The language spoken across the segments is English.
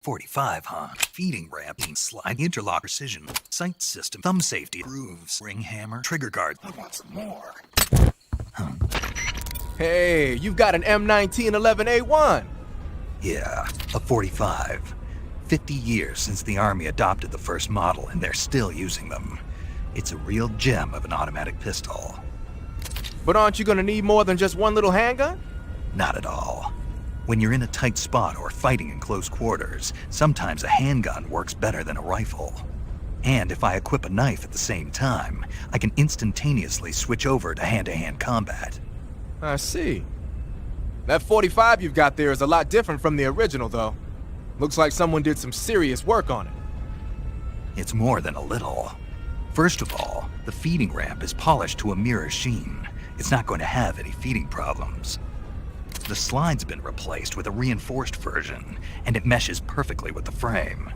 45, huh? Feeding ramp, slide, interlock, precision, sight system, thumb safety, grooves, ring hammer, trigger guard. I want some more. Hey, you've got an M1911A1. Yeah, a 45. 50 years since the Army adopted the first model, and they're still using them. It's a real gem of an automatic pistol. But aren't you gonna need more than just one little handgun? Not at all. When you're in a tight spot or fighting in close quarters, sometimes a handgun works better than a rifle. And if I equip a knife at the same time, I can instantaneously switch over to hand-to-hand combat. I see. That 45 you've got there is a lot different from the original, though. Looks like someone did some serious work on it. It's more than a little. First of all, the feeding ramp is polished to a mirror sheen. It's not going to have any feeding problems. The slide's been replaced with a reinforced version, and it meshes perfectly with the frame.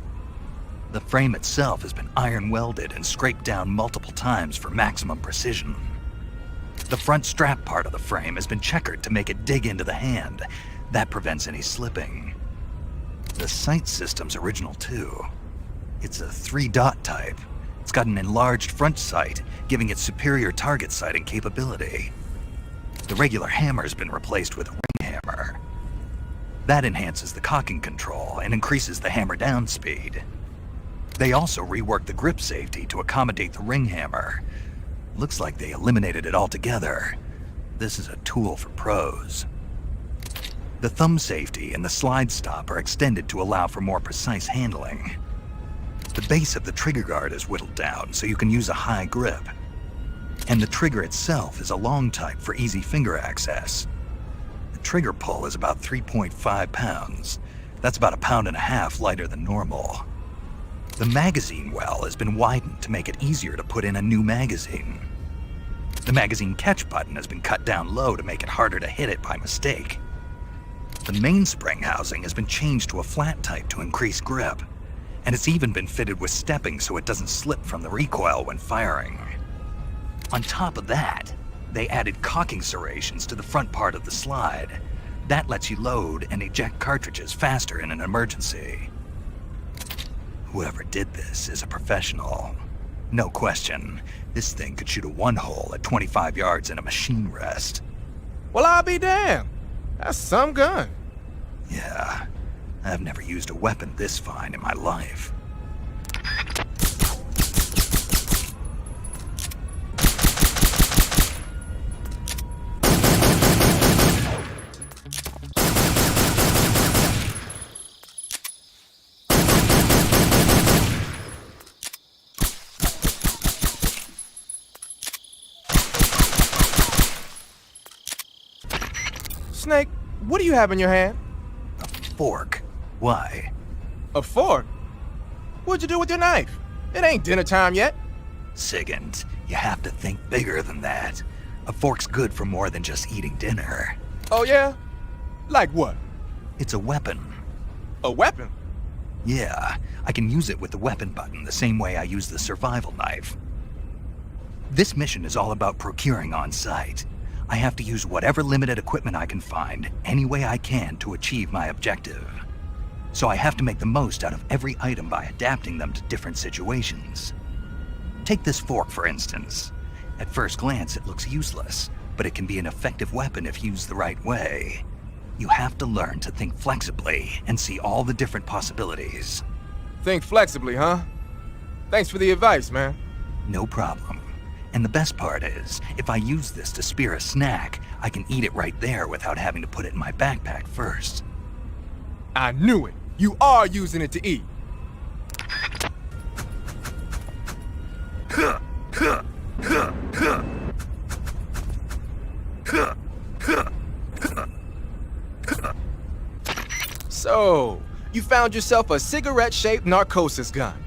The frame itself has been iron welded and scraped down multiple times for maximum precision. The front strap part of the frame has been checkered to make it dig into the hand. That prevents any slipping. The sight system's original too. It's a 3-dot type. It's got an enlarged front sight, giving it superior target sighting capability. The regular hammer's been replaced with a ring hammer. That enhances the cocking control and increases the hammer down speed. They also reworked the grip safety to accommodate the ring hammer. Looks like they eliminated it altogether. This is a tool for pros. The thumb safety and the slide stop are extended to allow for more precise handling. The base of the trigger guard is whittled down so you can use a high grip. And the trigger itself is a long type for easy finger access. The trigger pull is about 3.5 pounds. That's about 1.5 pounds lighter than normal. The magazine well has been widened to make it easier to put in a new magazine. The magazine catch button has been cut down low to make it harder to hit it by mistake. The mainspring housing has been changed to a flat type to increase grip, and it's even been fitted with stepping so it doesn't slip from the recoil when firing. On top of that, they added cocking serrations to the front part of the slide. That lets you load and eject cartridges faster in an emergency. Whoever did this is a professional. No question, this thing could shoot a one-hole at 25 yards in a machine rest. Well, I'll be damned. That's some gun. Yeah, I've never used a weapon this fine in my life. Snake, what do you have in your hand? A fork. Why? A fork? What'd you do with your knife? It ain't dinner time yet. SIGINT, you have to think bigger than that. A fork's good for more than just eating dinner. Oh yeah? Like what? It's a weapon. A weapon? Yeah, I can use it with the weapon button the same way I use the survival knife. This mission is all about procuring on site. I have to use whatever limited equipment I can find, any way I can to achieve my objective. So I have to make the most out of every item by adapting them to different situations. Take this fork, for instance. At first glance, it looks useless, but it can be an effective weapon if used the right way. You have to learn to think flexibly and see all the different possibilities. Think flexibly, huh? Thanks for the advice, man. No problem. And the best part is, if I use this to spear a snack, I can eat it right there without having to put it in my backpack first. I knew it. You are using it to eat. So, you found yourself a cigarette-shaped narcosis gun.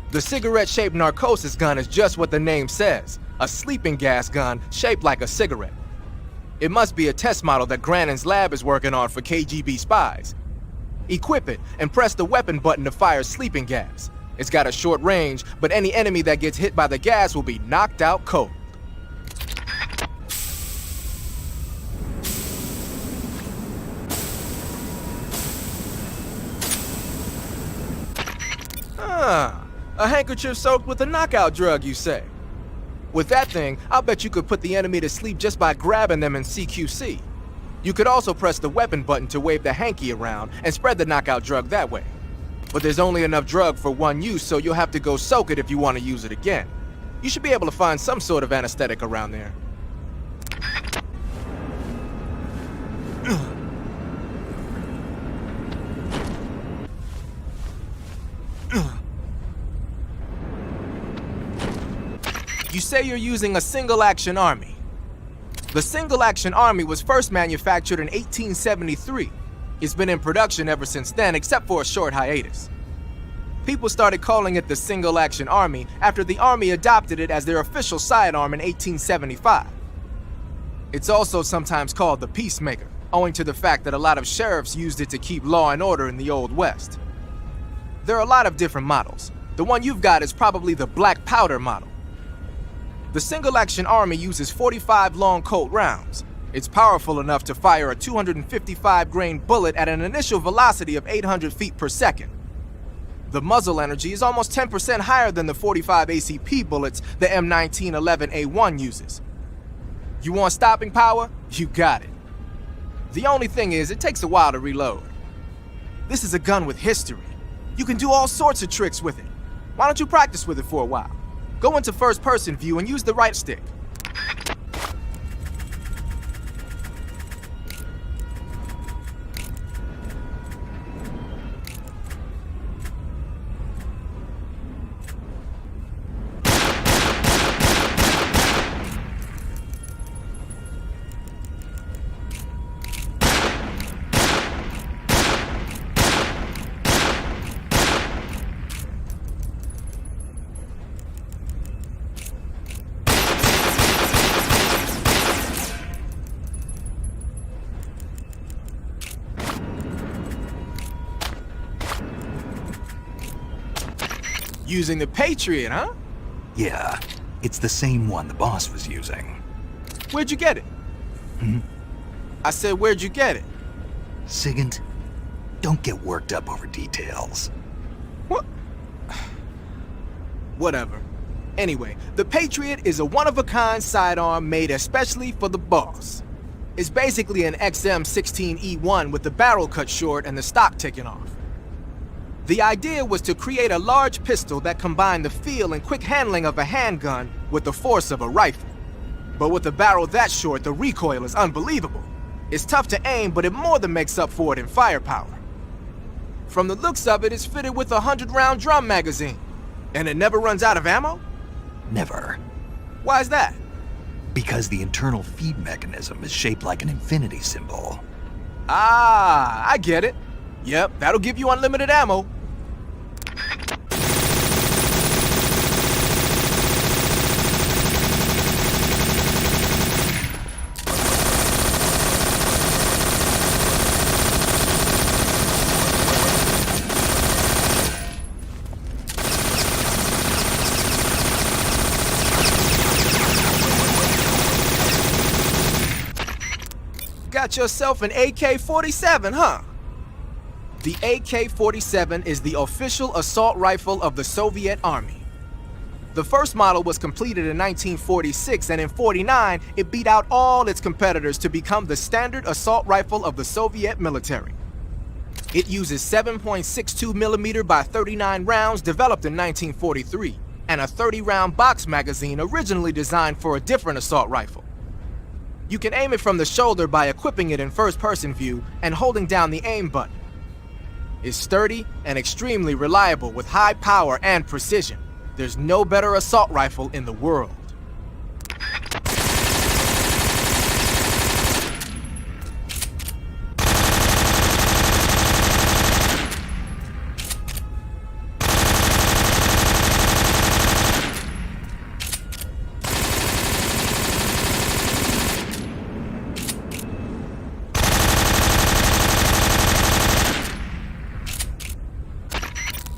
The cigarette-shaped narcosis gun is just what the name says, a sleeping gas gun shaped like a cigarette. It must be a test model that Grannon's lab is working on for KGB spies. Equip it and press the weapon button to fire sleeping gas. It's got a short range, but any enemy that gets hit by the gas will be knocked out cold. Ah, a handkerchief soaked with a knockout drug, you say? With that thing, I'll bet you could put the enemy to sleep just by grabbing them in CQC. You could also press the weapon button to wave the hanky around and spread the knockout drug that way. But there's only enough drug for one use, so you'll have to go soak it if you want to use it again. You should be able to find some sort of anesthetic around there. You say you're using a single-action army. The single-action army was first manufactured in 1873. It's been in production ever since then, except for a short hiatus. People started calling it the single-action army after the army adopted it as their official sidearm in 1875. It's also sometimes called the Peacemaker, owing to the fact that a lot of sheriffs used it to keep law and order in the Old West. There are a lot of different models. The one you've got is probably the black powder model. The single-action army uses 45 long Colt rounds. It's powerful enough to fire a 255-grain bullet at an initial velocity of 800 feet per second. The muzzle energy is almost 10% higher than the 45 ACP bullets the M1911A1 uses. You want stopping power? You got it. The only thing is, it takes a while to reload. This is a gun with history. You can do all sorts of tricks with it. Why don't you practice with it for a while? Go into first-person view and use the right stick. Using the Patriot, huh? Yeah, it's the same one the boss was using. Where'd you get it? I said, where'd you get it? SIGINT, don't get worked up over details. What? Whatever. Anyway, the Patriot is a one-of-a-kind sidearm made especially for the boss. It's basically an XM16E1 with the barrel cut short and the stock taken off. The idea was to create a large pistol that combined the feel and quick handling of a handgun with the force of a rifle. But with a barrel that short, the recoil is unbelievable. It's tough to aim, but it more than makes up for it in firepower. From the looks of it, it's fitted with a 100-round drum magazine. And it never runs out of ammo? Never. Why is that? Because the internal feed mechanism is shaped like an infinity symbol. Ah, I get it. Yep, that'll give you unlimited ammo. Got yourself an AK-47, huh? The AK-47 is the official assault rifle of the Soviet Army. The first model was completed in 1946, and in '49, it beat out all its competitors to become the standard assault rifle of the Soviet military. It uses 7.62mm by 39 rounds developed in 1943, and a 30-round box magazine originally designed for a different assault rifle. You can aim it from the shoulder by equipping it in first-person view and holding down the aim button. It's sturdy and extremely reliable with high power and precision. There's no better assault rifle in the world.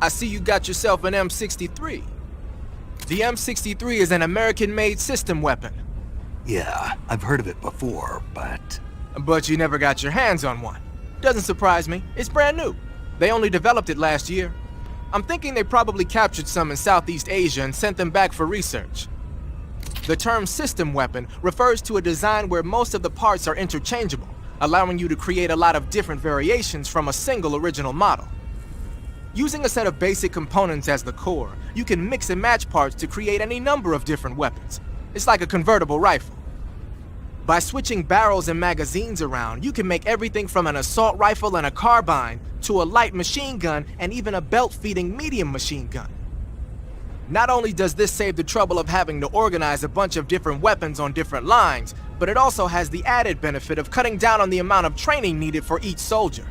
I see you got yourself an M63. The M63 is an American-made system weapon. Yeah, I've heard of it before, but... But you never got your hands on one. Doesn't surprise me. It's brand new. They only developed it last year. I'm thinking they probably captured some in Southeast Asia and sent them back for research. The term system weapon refers to a design where most of the parts are interchangeable, allowing you to create a lot of different variations from a single original model. Using a set of basic components as the core, you can mix and match parts to create any number of different weapons. It's like a convertible rifle. By switching barrels and magazines around, you can make everything from an assault rifle and a carbine to a light machine gun and even a belt-feeding medium machine gun. Not only does this save the trouble of having to organize a bunch of different weapons on different lines, but it also has the added benefit of cutting down on the amount of training needed for each soldier.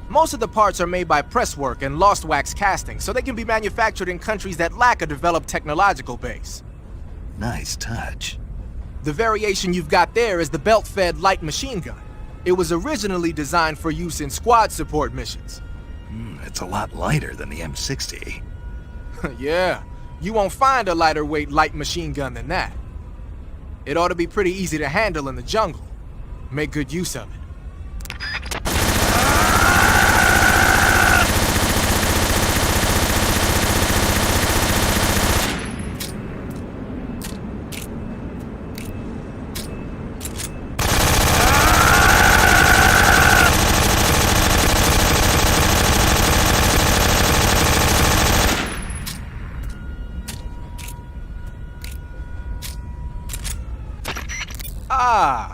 Most of the parts are made by presswork and lost wax casting, so they can be manufactured in countries that lack a developed technological base. Nice touch. The variation you've got there is the belt-fed light machine gun. It was originally designed for use in squad support missions. It's a lot lighter than the M60. Yeah, you won't find a lighter weight light machine gun than that. It ought to be pretty easy to handle in the jungle. Make good use of it.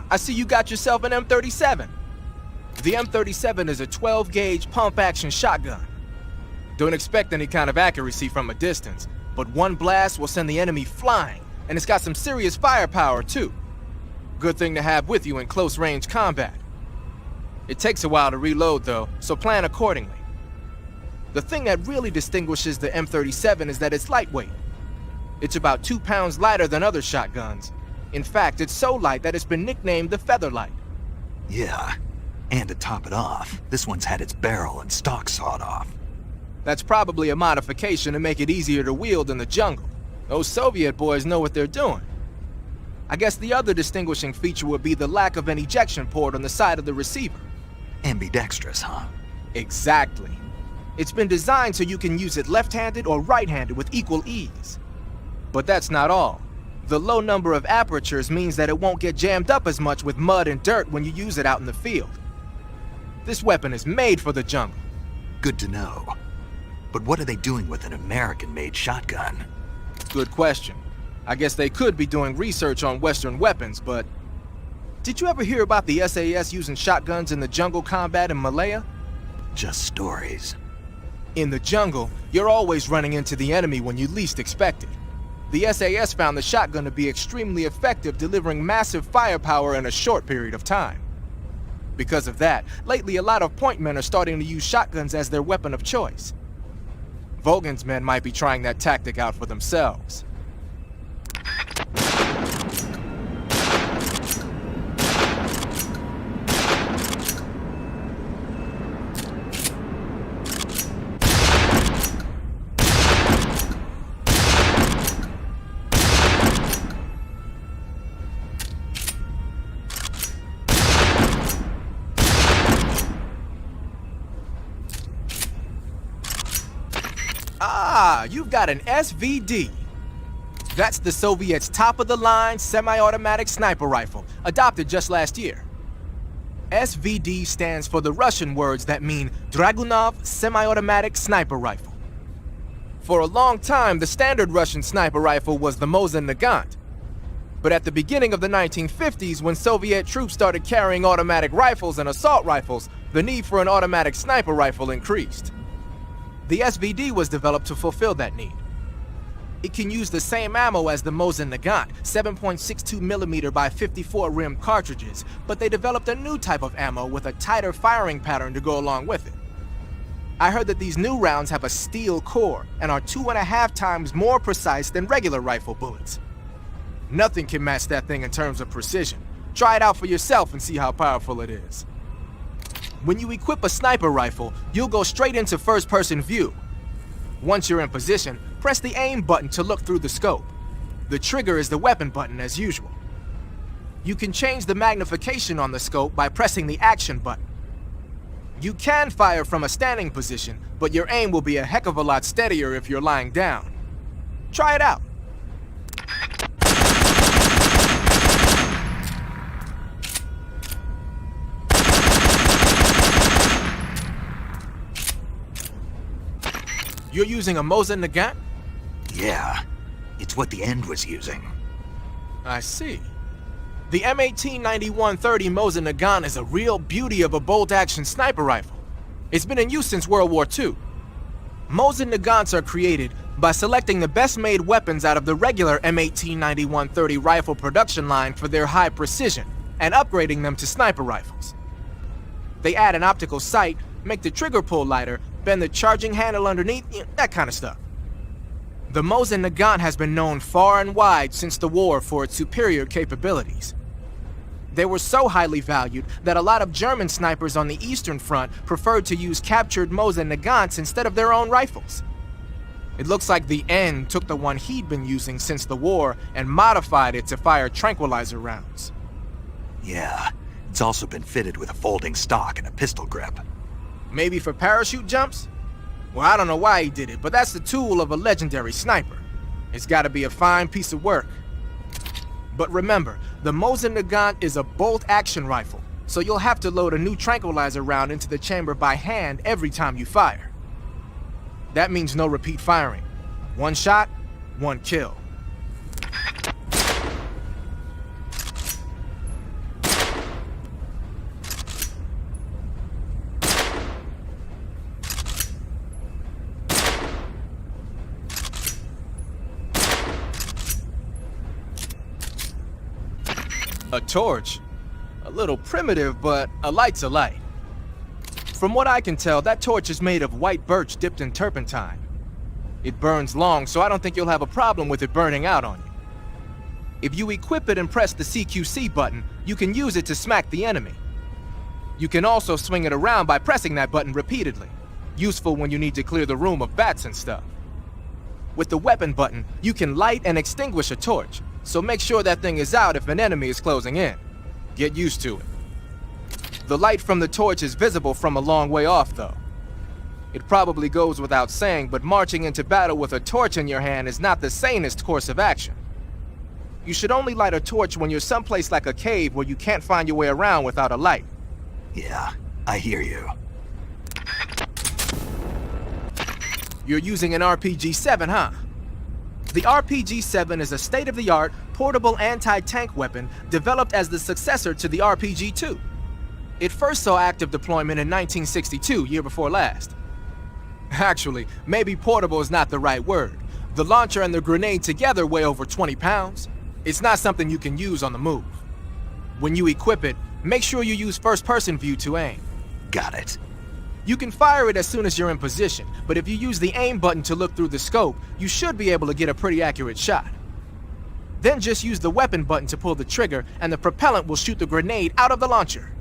I see you got yourself an M37. The M37 is a 12-gauge pump-action shotgun. Don't expect any kind of accuracy from a distance, but one blast will send the enemy flying, and it's got some serious firepower too. Good thing to have with you in close-range combat. It takes a while to reload though, so plan accordingly. The thing that really distinguishes the M37 is that it's lightweight. It's about 2 pounds lighter than other shotguns. In fact, it's so light that it's been nicknamed the Featherlight. Yeah, and to top it off, this one's had its barrel and stock sawed off. That's probably a modification to make it easier to wield in the jungle. Those Soviet boys know what they're doing. I guess the other distinguishing feature would be the lack of an ejection port on the side of the receiver. Ambidextrous, huh? Exactly. It's been designed so you can use it left-handed or right-handed with equal ease. But that's not all. The low number of apertures means that it won't get jammed up as much with mud and dirt when you use it out in the field. This weapon is made for the jungle. Good to know. But what are they doing with an American-made shotgun? Good question. I guess they could be doing research on Western weapons, but... Did you ever hear about the SAS using shotguns in the jungle combat in Malaya? Just stories. In the jungle, you're always running into the enemy when you least expect it. The SAS found the shotgun to be extremely effective, delivering massive firepower in a short period of time. Because of that, lately a lot of point men are starting to use shotguns as their weapon of choice. Vogan's men might be trying that tactic out for themselves. You've got an SVD. That's the Soviets' top-of-the-line semi-automatic sniper rifle, adopted just last year. SVD stands for the Russian words that mean Dragunov Semi-Automatic Sniper Rifle. For a long time, the standard Russian sniper rifle was the Mosin Nagant. But at the beginning of the 1950s, when Soviet troops started carrying automatic rifles and assault rifles, the need for an automatic sniper rifle increased. The SVD was developed to fulfill that need. It can use the same ammo as the Mosin Nagant, 7.62mm by 54 rim cartridges, but they developed a new type of ammo with a tighter firing pattern to go along with it. I heard that these new rounds have a steel core and are 2.5 times more precise than regular rifle bullets. Nothing can match that thing in terms of precision. Try it out for yourself and see how powerful it is. When you equip a sniper rifle, you'll go straight into first-person view. Once you're in position, press the aim button to look through the scope. The trigger is the weapon button as usual. You can change the magnification on the scope by pressing the action button. You can fire from a standing position, but your aim will be a heck of a lot steadier if you're lying down. Try it out. You're using a Mosin Nagant? Yeah, it's what the end was using. I see. The M1891-30 Mosin Nagant is a real beauty of a bolt-action sniper rifle. It's been in use since World War II. Mosin Nagants are created by selecting the best-made weapons out of the regular M1891-30 rifle production line for their high precision, and upgrading them to sniper rifles. They add an optical sight, make the trigger pull lighter, bend the charging handle underneath, that kind of stuff. The Mosin Nagant has been known far and wide since the war for its superior capabilities. They were so highly valued that a lot of German snipers on the Eastern Front preferred to use captured Mosin Nagants instead of their own rifles. It looks like the N took the one he'd been using since the war and modified it to fire tranquilizer rounds. Yeah, it's also been fitted with a folding stock and a pistol grip. Maybe for parachute jumps? Well, I don't know why he did it, but that's the tool of a legendary sniper. It's gotta be a fine piece of work. But remember, the Mosin Nagant is a bolt-action rifle, so you'll have to load a new tranquilizer round into the chamber by hand every time you fire. That means no repeat firing. One shot, one kill. A torch? A little primitive, but a light's a light. From what I can tell, that torch is made of white birch dipped in turpentine. It burns long, so I don't think you'll have a problem with it burning out on you. If you equip it and press the CQC button, you can use it to smack the enemy. You can also swing it around by pressing that button repeatedly. Useful when you need to clear the room of bats and stuff. With the weapon button, you can light and extinguish a torch, so make sure that thing is out if an enemy is closing in. Get used to it. The light from the torch is visible from a long way off, though. It probably goes without saying, but marching into battle with a torch in your hand is not the sanest course of action. You should only light a torch when you're someplace like a cave where you can't find your way around without a light. Yeah, I hear you. You're using an RPG-7, huh? The RPG-7 is a state-of-the-art, portable anti-tank weapon developed as the successor to the RPG-2. It first saw active deployment in 1962, year before last. Actually, maybe portable is not the right word. The launcher and the grenade together weigh over 20 pounds. It's not something you can use on the move. When you equip it, make sure you use first-person view to aim. Got it. You can fire it as soon as you're in position, but if you use the aim button to look through the scope, you should be able to get a pretty accurate shot. Then just use the weapon button to pull the trigger, and the propellant will shoot the grenade out of the launcher.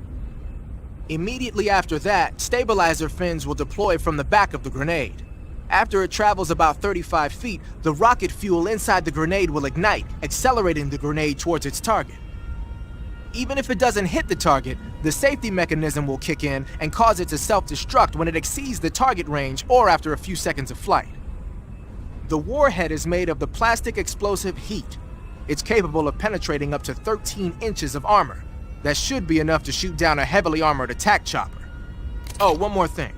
Immediately after that, stabilizer fins will deploy from the back of the grenade. After it travels about 35 feet, the rocket fuel inside the grenade will ignite, accelerating the grenade towards its target. Even if it doesn't hit the target, the safety mechanism will kick in and cause it to self-destruct when it exceeds the target range or after a few seconds of flight. The warhead is made of the plastic explosive heat. It's capable of penetrating up to 13 inches of armor. That should be enough to shoot down a heavily armored attack chopper. Oh, one more thing.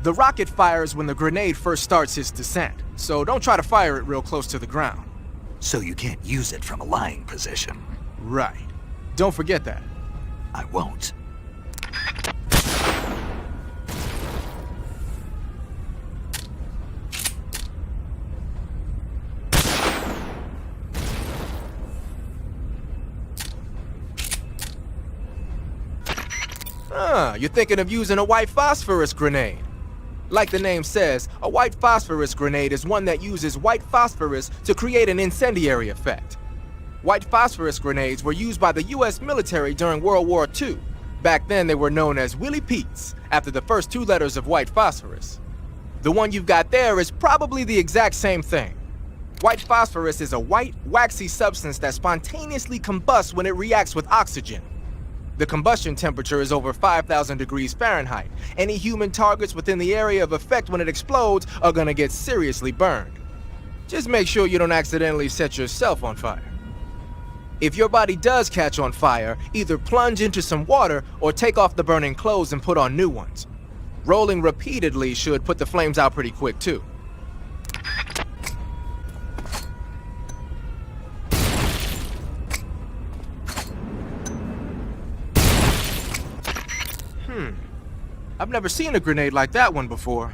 The rocket fires when the grenade first starts its descent, so don't try to fire it real close to the ground. So you can't use it from a lying position. Right. Don't forget that. I won't. You're thinking of using a white phosphorus grenade. Like the name says, a white phosphorus grenade is one that uses white phosphorus to create an incendiary effect. White phosphorus grenades were used by the US military during World War II. Back then they were known as Willie Pete's, after the first two letters of white phosphorus. The one you've got there is probably the exact same thing. White phosphorus is a white, waxy substance that spontaneously combusts when it reacts with oxygen. The combustion temperature is over 5,000 degrees Fahrenheit. Any human targets within the area of effect when it explodes are gonna get seriously burned. Just make sure you don't accidentally set yourself on fire. If your body does catch on fire, either plunge into some water or take off the burning clothes and put on new ones. Rolling repeatedly should put the flames out pretty quick too. I've never seen a grenade like that one before.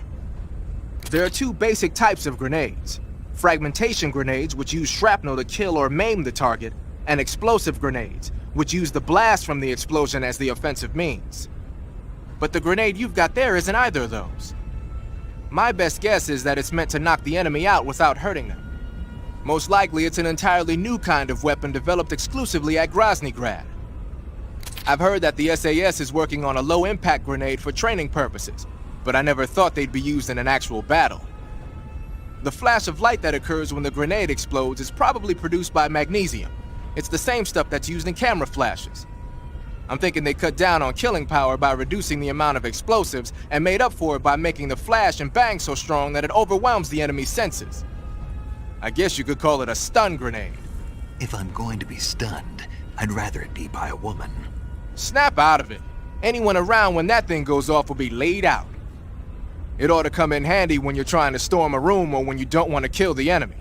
There are two basic types of grenades. Fragmentation grenades, which use shrapnel to kill or maim the target, and explosive grenades, which use the blast from the explosion as the offensive means. But the grenade you've got there isn't either of those. My best guess is that it's meant to knock the enemy out without hurting them. Most likely it's an entirely new kind of weapon developed exclusively at Groznygrad. I've heard that the SAS is working on a low-impact grenade for training purposes, but I never thought they'd be used in an actual battle. The flash of light that occurs when the grenade explodes is probably produced by magnesium. It's the same stuff that's used in camera flashes. I'm thinking they cut down on killing power by reducing the amount of explosives and made up for it by making the flash and bang so strong that it overwhelms the enemy's senses. I guess you could call it a stun grenade. If I'm going to be stunned, I'd rather it be by a woman. Snap out of it. Anyone around when that thing goes off will be laid out. It ought to come in handy when you're trying to storm a room or when you don't want to kill the enemy.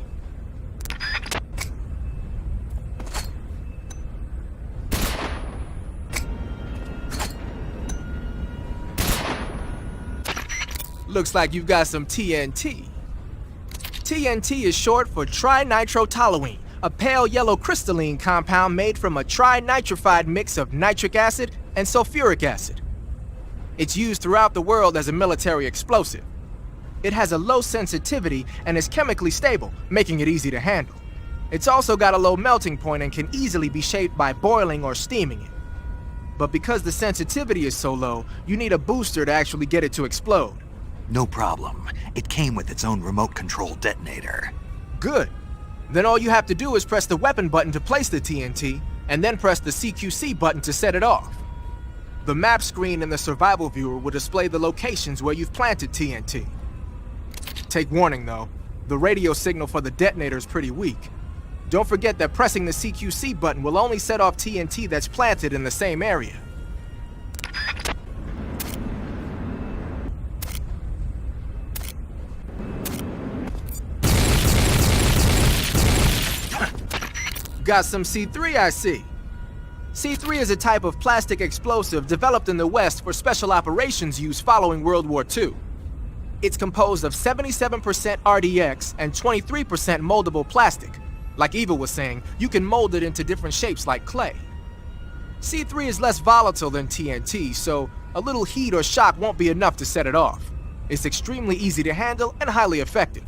Looks like you've got some TNT. TNT is short for trinitrotoluene, a pale yellow crystalline compound made from a trinitrified mix of nitric acid and sulfuric acid. It's used throughout the world as a military explosive. It has a low sensitivity and is chemically stable, making it easy to handle. It's also got a low melting point and can easily be shaped by boiling or steaming it. But because the sensitivity is so low, you need a booster to actually get it to explode. No problem. It came with its own remote control detonator. Good. Then all you have to do is press the weapon button to place the TNT, and then press the CQC button to set it off. The map screen in the survival viewer will display the locations where you've planted TNT. Take warning though, the radio signal for the detonator is pretty weak. Don't forget that pressing the CQC button will only set off TNT that's planted in the same area. Got some C3, I see. C3 is a type of plastic explosive developed in the West for special operations use following World War II. It's composed of 77% RDX and 23% moldable plastic. Like Eva was saying, you can mold it into different shapes like clay. C3 is less volatile than TNT, so a little heat or shock won't be enough to set it off. It's extremely easy to handle and highly effective.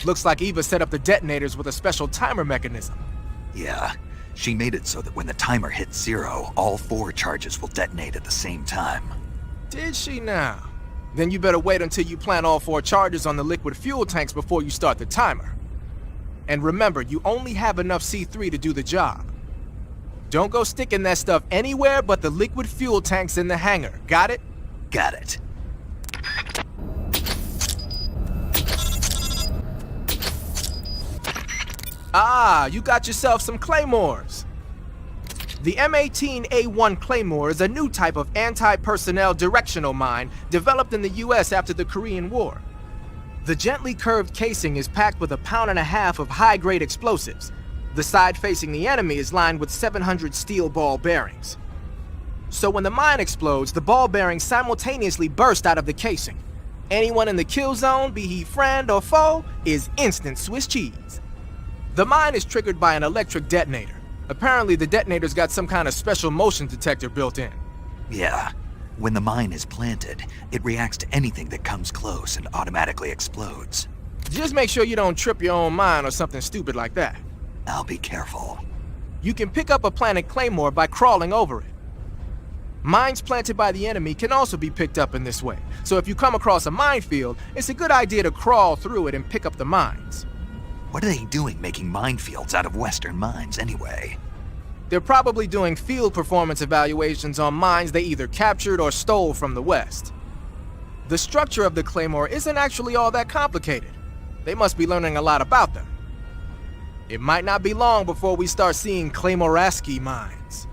Looks like Eva set up the detonators with a special timer mechanism. Yeah, she made it so that when the timer hits 0, all 4 charges will detonate at the same time. Did she now? Then you better wait until you plant all 4 charges on the liquid fuel tanks before you start the timer. And remember, you only have enough C3 to do the job. Don't go sticking that stuff anywhere but the liquid fuel tanks in the hangar, got it? Got it. Ah, you got yourself some Claymores. The M18A1 Claymore is a new type of anti-personnel directional mine developed in the US after the Korean War. The gently curved casing is packed with 1.5 pounds of high-grade explosives. The side facing the enemy is lined with 700 steel ball bearings. So when the mine explodes, the ball bearings simultaneously burst out of the casing. Anyone in the kill zone, be he friend or foe, is instant Swiss cheese. The mine is triggered by an electric detonator. Apparently the detonator's got some kind of special motion detector built in. Yeah. When the mine is planted, it reacts to anything that comes close and automatically explodes. Just make sure you don't trip your own mine or something stupid like that. I'll be careful. You can pick up a planted Claymore by crawling over it. Mines planted by the enemy can also be picked up in this way, so if you come across a minefield, it's a good idea to crawl through it and pick up the mines. What are they doing making minefields out of Western mines anyway? They're probably doing field performance evaluations on mines they either captured or stole from the West. The structure of the Claymore isn't actually all that complicated. They must be learning a lot about them. It might not be long before we start seeing Claymoresque mines.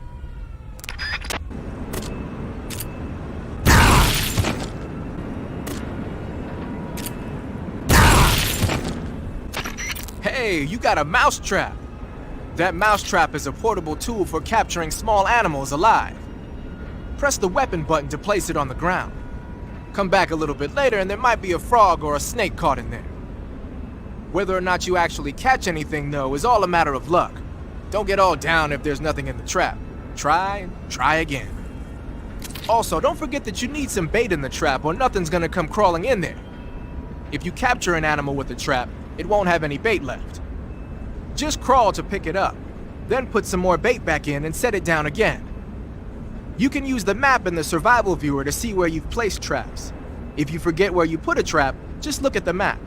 Hey, you got a Mousetrap! That Mousetrap is a portable tool for capturing small animals alive. Press the weapon button to place it on the ground. Come back a little bit later and there might be a frog or a snake caught in there. Whether or not you actually catch anything, though, is all a matter of luck. Don't get all down if there's nothing in the trap. Try and try again. Also, don't forget that you need some bait in the trap or nothing's gonna come crawling in there. If you capture an animal with the trap, it won't have any bait left. Just crawl to pick it up, then put some more bait back in and set it down again. You can use the map in the survival viewer to see where you've placed traps. If you forget where you put a trap, just look at the map.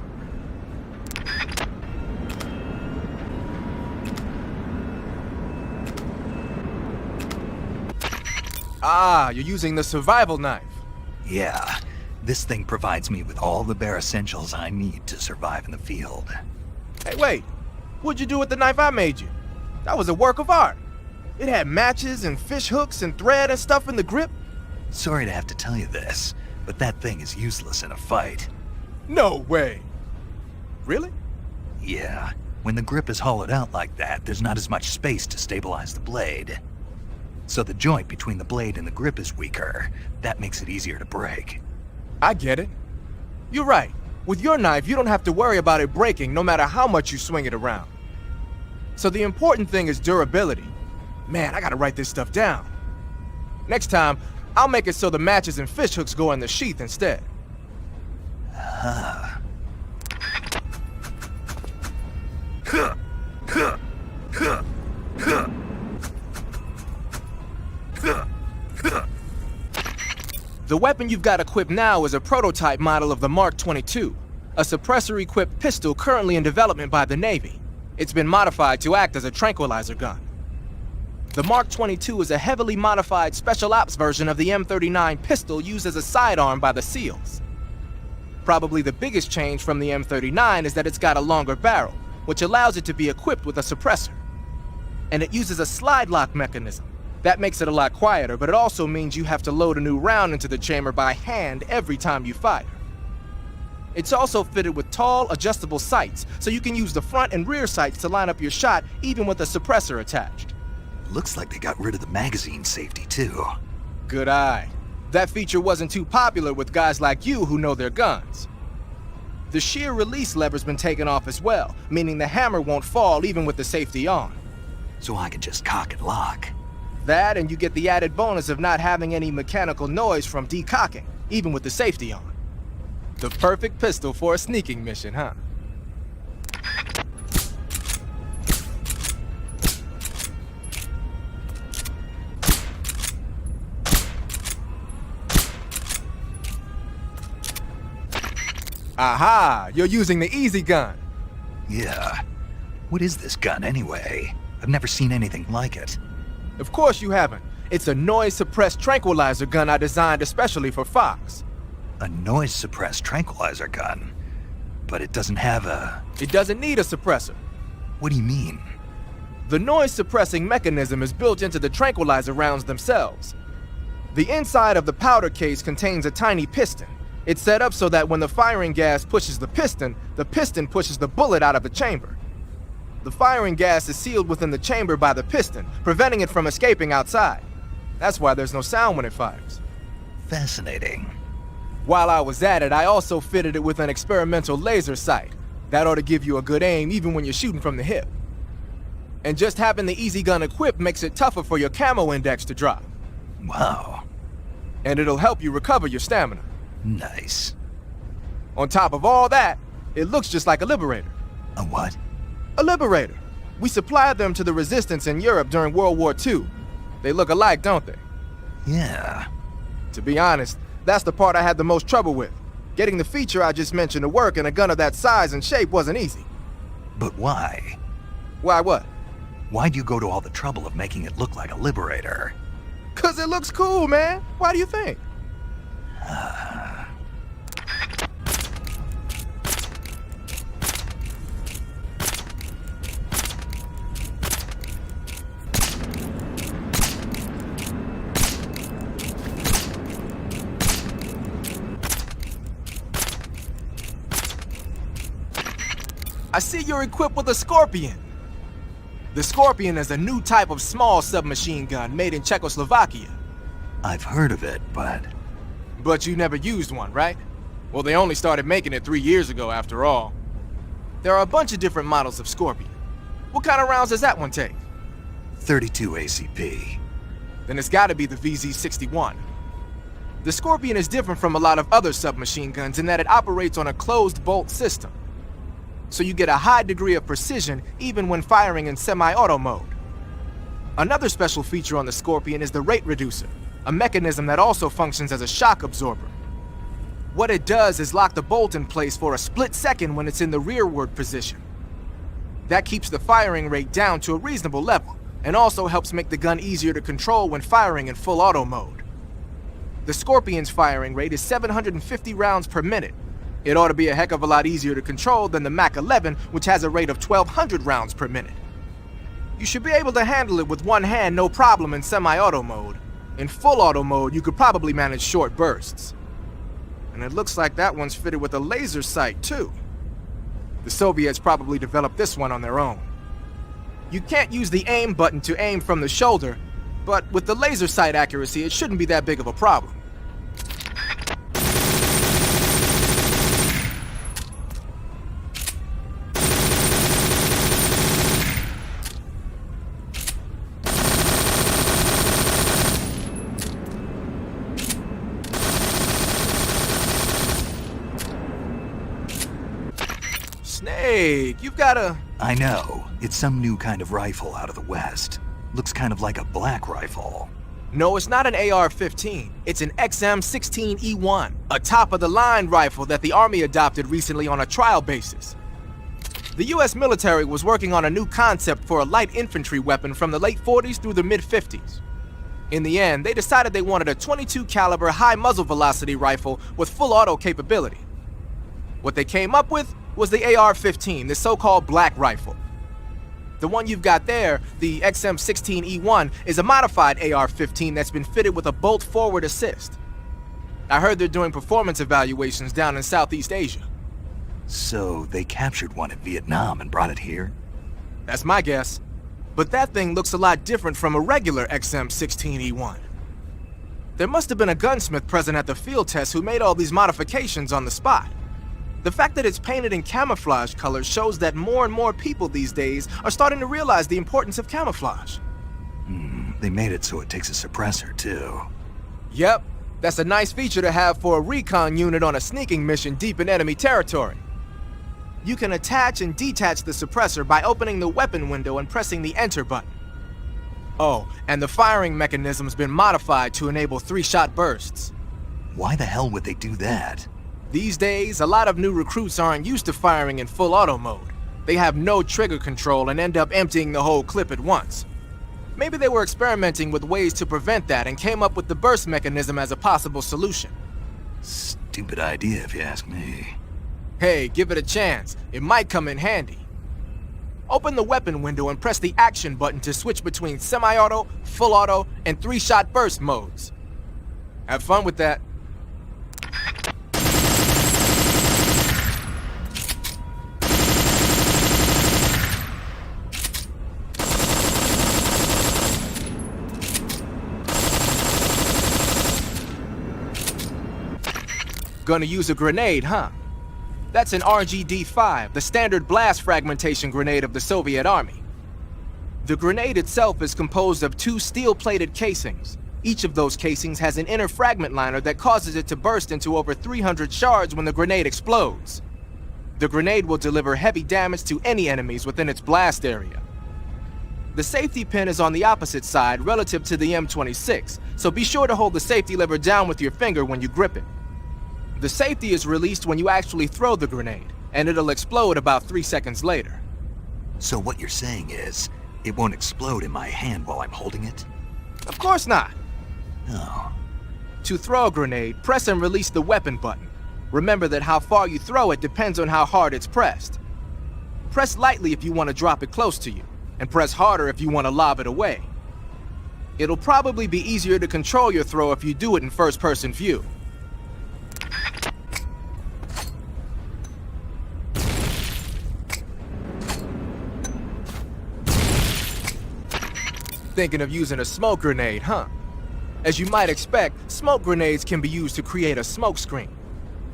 Ah, you're using the survival knife. Yeah, this thing provides me with all the bare essentials I need to survive in the field. Hey, wait. What'd you do with the knife I made you? That was a work of art. It had matches and fish hooks and thread and stuff in the grip. Sorry to have to tell you this, but that thing is useless in a fight. No way. Really? Yeah, when the grip is hollowed out like that, there's not as much space to stabilize the blade. So the joint between the blade and the grip is weaker. That makes it easier to break. I get it. You're right. With your knife, you don't have to worry about it breaking no matter how much you swing it around. So the important thing is durability. Man, I gotta write this stuff down. Next time, I'll make it so the matches and fish hooks go in the sheath instead. Huh. The weapon you've got equipped now is a prototype model of the Mark 22, a suppressor-equipped pistol currently in development by the Navy. It's been modified to act as a tranquilizer gun. The Mark 22 is a heavily modified special ops version of the M39 pistol used as a sidearm by the SEALs. Probably the biggest change from the M39 is that it's got a longer barrel, which allows it to be equipped with a suppressor. And it uses a slide lock mechanism. That makes it a lot quieter, but it also means you have to load a new round into the chamber by hand every time you fire. It's also fitted with tall, adjustable sights, so you can use the front and rear sights to line up your shot even with a suppressor attached. Looks like they got rid of the magazine safety too. Good eye. That feature wasn't too popular with guys like you who know their guns. The shear release lever's been taken off as well, meaning the hammer won't fall even with the safety on. So I can just cock and lock. That, and you get the added bonus of not having any mechanical noise from decocking, even with the safety on. The perfect pistol for a sneaking mission, huh? Aha! You're using the easy gun. Yeah. What is this gun anyway? I've never seen anything like it. Of course you haven't. It's a noise-suppressed tranquilizer gun I designed especially for Fox. A noise-suppressed tranquilizer gun? But it doesn't have a... It doesn't need a suppressor. What do you mean? The noise-suppressing mechanism is built into the tranquilizer rounds themselves. The inside of the powder case contains a tiny piston. It's set up so that when the firing gas pushes the piston pushes the bullet out of the chamber. The firing gas is sealed within the chamber by the piston, preventing it from escaping outside. That's why there's no sound when it fires. Fascinating. While I was at it, I also fitted it with an experimental laser sight. That ought to give you a good aim even when you're shooting from the hip. And just having the easy gun equipped makes it tougher for your camo index to drop. Wow. And it'll help you recover your stamina. Nice. On top of all that, it looks just like a Liberator. A what? A Liberator. We supplied them to the resistance in Europe during World War II. They look alike, don't they? Yeah. To be honest, that's the part I had the most trouble with. Getting the feature I just mentioned to work in a gun of that size and shape wasn't easy. But why? Why what? Why'd you go to all the trouble of making it look like a Liberator? 'Cause it looks cool, man. Why do you think? I see you're equipped with a Scorpion. The Scorpion is a new type of small submachine gun made in Czechoslovakia. I've heard of it, but... But you never used one, right? Well, they only started making it 3 years ago, after all. There are a bunch of different models of Scorpion. What kind of rounds does that one take? 32 ACP. Then it's gotta be the VZ-61. The Scorpion is different from a lot of other submachine guns in that it operates on a closed bolt system. So you get a high degree of precision even when firing in semi-auto mode. Another special feature on the Scorpion is the rate reducer, a mechanism that also functions as a shock absorber. What it does is lock the bolt in place for a split second when it's in the rearward position. That keeps the firing rate down to a reasonable level, and also helps make the gun easier to control when firing in full auto mode. The Scorpion's firing rate is 750 rounds per minute. It ought to be a heck of a lot easier to control than the Mach 11, which has a rate of 1,200 rounds per minute. You should be able to handle it with one hand no problem in semi-auto mode. In full auto mode, you could probably manage short bursts. And it looks like that one's fitted with a laser sight, too. The Soviets probably developed this one on their own. You can't use the aim button to aim from the shoulder, but with the laser sight accuracy, it shouldn't be that big of a problem. Snake, you've got a... I know. It's some new kind of rifle out of the West. Looks kind of like a black rifle. No, it's not an AR-15. It's an XM16E1, a top-of-the-line rifle that the Army adopted recently on a trial basis. The US military was working on a new concept for a light infantry weapon from the late 40s through the mid-50s. In the end, they decided they wanted a .22 caliber high muzzle velocity rifle with full auto capability. What they came up with was the AR-15, the so-called black rifle. The one you've got there, the XM16E1, is a modified AR-15 that's been fitted with a bolt forward assist. I heard they're doing performance evaluations down in Southeast Asia. So they captured one in Vietnam and brought it here? That's my guess. But that thing looks a lot different from a regular XM16E1. There must have been a gunsmith present at the field test who made all these modifications on the spot. The fact that it's painted in camouflage colors shows that more and more people these days are starting to realize the importance of camouflage. They made it so it takes a suppressor, too. Yep, that's a nice feature to have for a recon unit on a sneaking mission deep in enemy territory. You can attach and detach the suppressor by opening the weapon window and pressing the enter button. Oh, and the firing mechanism's been modified to enable 3-shot bursts. Why the hell would they do that? These days, a lot of new recruits aren't used to firing in full auto mode. They have no trigger control and end up emptying the whole clip at once. Maybe they were experimenting with ways to prevent that and came up with the burst mechanism as a possible solution. Stupid idea, if you ask me. Hey, give it a chance. It might come in handy. Open the weapon window and press the action button to switch between semi-auto, full auto, and 3-shot burst modes. Have fun with that. Gonna use a grenade, huh? That's an RGD-5, the standard blast fragmentation grenade of the Soviet Army. The grenade itself is composed of 2 steel-plated casings. Each of those casings has an inner fragment liner that causes it to burst into over 300 shards when the grenade explodes. The grenade will deliver heavy damage to any enemies within its blast area. The safety pin is on the opposite side relative to the M26, so be sure to hold the safety lever down with your finger when you grip it. The safety is released when you actually throw the grenade, and it'll explode about 3 seconds later. So what you're saying is, It won't explode in my hand while I'm holding it? Of course not. Oh. To throw a grenade, press and release the weapon button. Remember that how far you throw it depends on how hard it's pressed. Press lightly if you want to drop it close to you, and press harder if you want to lob it away. It'll probably be easier to control your throw if you do it in first-person view. Thinking of using a smoke grenade, huh? As you might expect, smoke grenades can be used to create a smoke screen.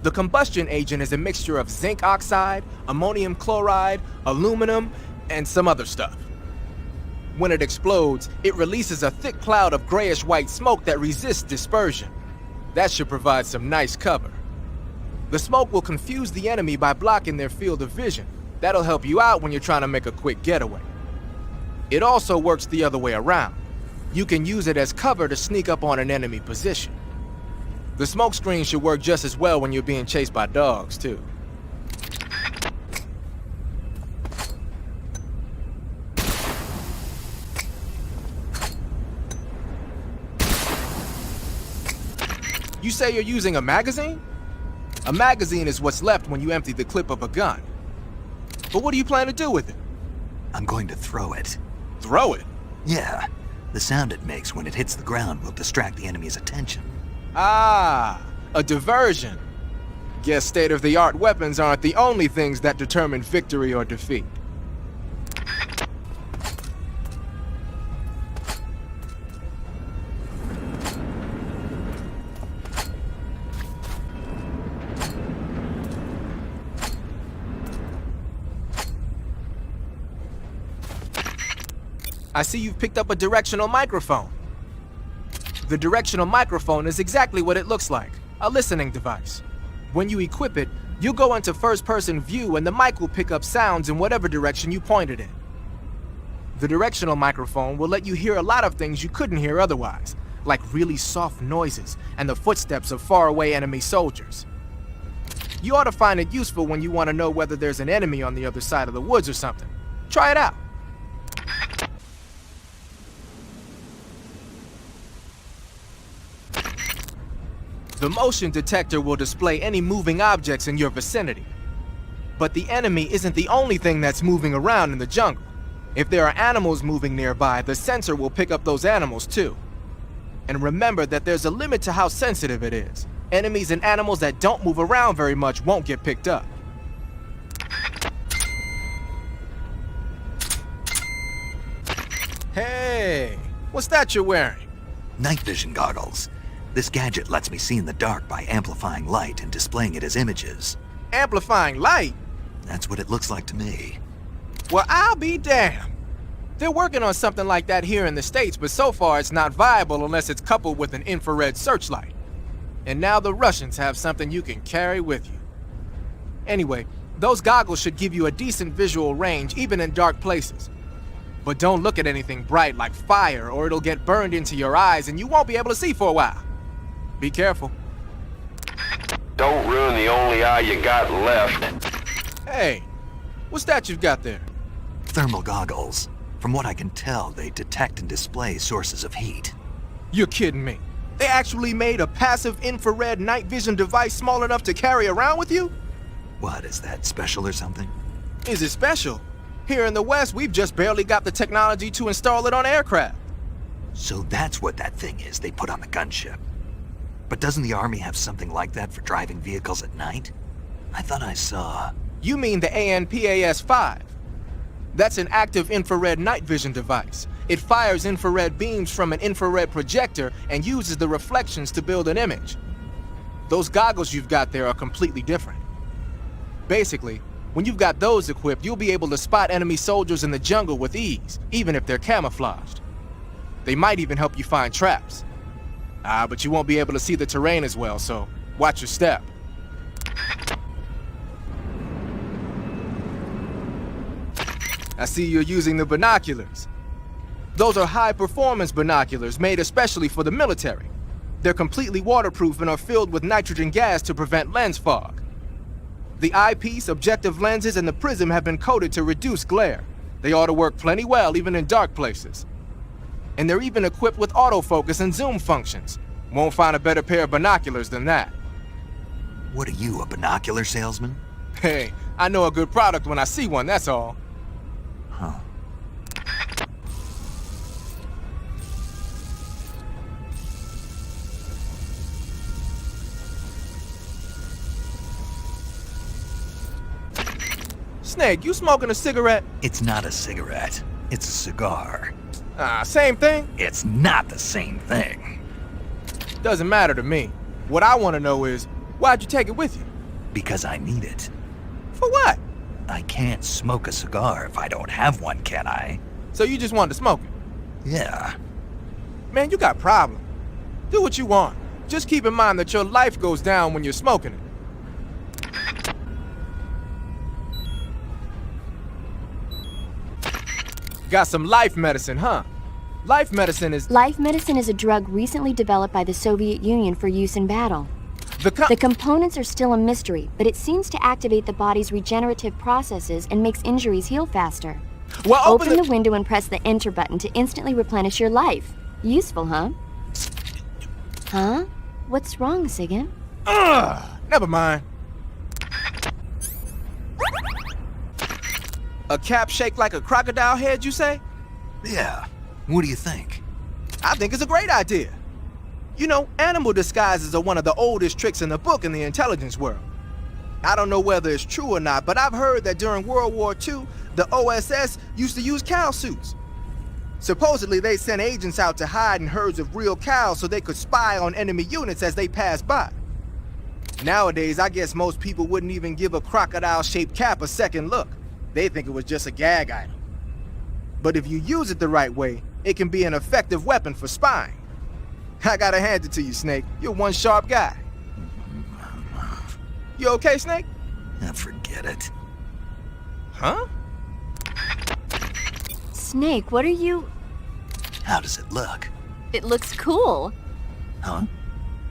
The combustion agent is a mixture of zinc oxide, ammonium chloride, aluminum, and some other stuff. When it explodes, it releases a thick cloud of grayish-white smoke that resists dispersion. That should provide some nice cover. The smoke will confuse the enemy by blocking their field of vision. That'll help you out when you're trying to make a quick getaway. It also works the other way around. You can use it as cover to sneak up on an enemy position. The smoke screen should work just as well when you're being chased by dogs, too. You say you're using a magazine? A magazine is what's left when you empty the clip of a gun. But what do you plan to do with it? I'm going to throw it. Throw it? Yeah. The sound it makes when it hits the ground will distract the enemy's attention. Ah, a diversion. Guess state-of-the-art weapons aren't the only things that determine victory or defeat. I see you've picked up a directional microphone. The directional microphone is exactly what it looks like, a listening device. When you equip it, you'll go into first-person view and the mic will pick up sounds in whatever direction you point it in. The directional microphone will let you hear a lot of things you couldn't hear otherwise, like really soft noises and the footsteps of faraway enemy soldiers. You ought to find it useful when you want to know whether there's an enemy on the other side of the woods or something. Try it out. The motion detector will display any moving objects in your vicinity. But the enemy isn't the only thing that's moving around in the jungle. If there are animals moving nearby, the sensor will pick up those animals too. And remember that there's a limit to how sensitive it is. Enemies and animals that don't move around very much won't get picked up. Hey, what's that you're wearing? Night vision goggles. This gadget lets me see in the dark by amplifying light and displaying it as images. Amplifying light? That's what it looks like to me. Well, I'll be damned. They're working on something like that here in the States, but so far it's not viable unless it's coupled with an infrared searchlight. And now the Russians have something you can carry with you. Anyway, those goggles should give you a decent visual range even in dark places. But don't look at anything bright like fire or it'll get burned into your eyes and you won't be able to see for a while. Be careful. Don't ruin the only eye you got left. Hey, what's that you've got there? Thermal goggles. From what I can tell, they detect and display sources of heat. You're kidding me. They actually made a passive infrared night vision device small enough to carry around with you? What, is that special or something? Is it special? Here in the West, we've just barely got the technology to install it on aircraft. So that's what that thing is they put on the gunship. But doesn't the Army have something like that for driving vehicles at night? I thought I saw... You mean the ANPAS-5? That's an active infrared night vision device. It fires infrared beams from an infrared projector and uses the reflections to build an image. Those goggles you've got there are completely different. Basically, when you've got those equipped, you'll be able to spot enemy soldiers in the jungle with ease, even if they're camouflaged. They might even help you find traps. But you won't be able to see the terrain as well, so watch your step. I see you're using the binoculars. Those are high-performance binoculars made especially for the military. They're completely waterproof and are filled with nitrogen gas to prevent lens fog. The eyepiece, objective lenses, and the prism have been coated to reduce glare. They ought to work plenty well even in dark places. And they're even equipped with autofocus and zoom functions. Won't find a better pair of binoculars than that. What are you, a binocular salesman? Hey, I know a good product when I see one, that's all. Huh. Snake, you smoking a cigarette? It's not a cigarette. It's a cigar. Same thing? It's not the same thing. Doesn't matter to me. What I want to know is, why'd you take it with you? Because I need it. For what? I can't smoke a cigar if I don't have one, can I? So you just wanted to smoke it? Yeah. Man, you got a problem. Do what you want. Just keep in mind that your life goes down when you're smoking it. Got some life medicine, huh? Life medicine is a drug recently developed by the Soviet Union for use in battle. The components are still a mystery, but it seems to activate the body's regenerative processes and makes injuries heal faster. Well, Open the window and press the enter button to instantly replenish your life. Useful, huh? Huh? What's wrong, SIGINT? Never mind. A cap shaped like a crocodile head, you say? Yeah. What do you think? I think it's a great idea. You know, animal disguises are one of the oldest tricks in the book in the intelligence world. I don't know whether it's true or not, but I've heard that during World War II, the OSS used to use cow suits. Supposedly, they sent agents out to hide in herds of real cows so they could spy on enemy units as they passed by. Nowadays, I guess most people wouldn't even give a crocodile-shaped cap a second look. They think it was just a gag item. But if you use it the right way, it can be an effective weapon for spying. I gotta hand it to you, Snake. You're one sharp guy. You okay, Snake? Forget it. Huh? Snake, what are you... How does it look? It looks cool. Huh?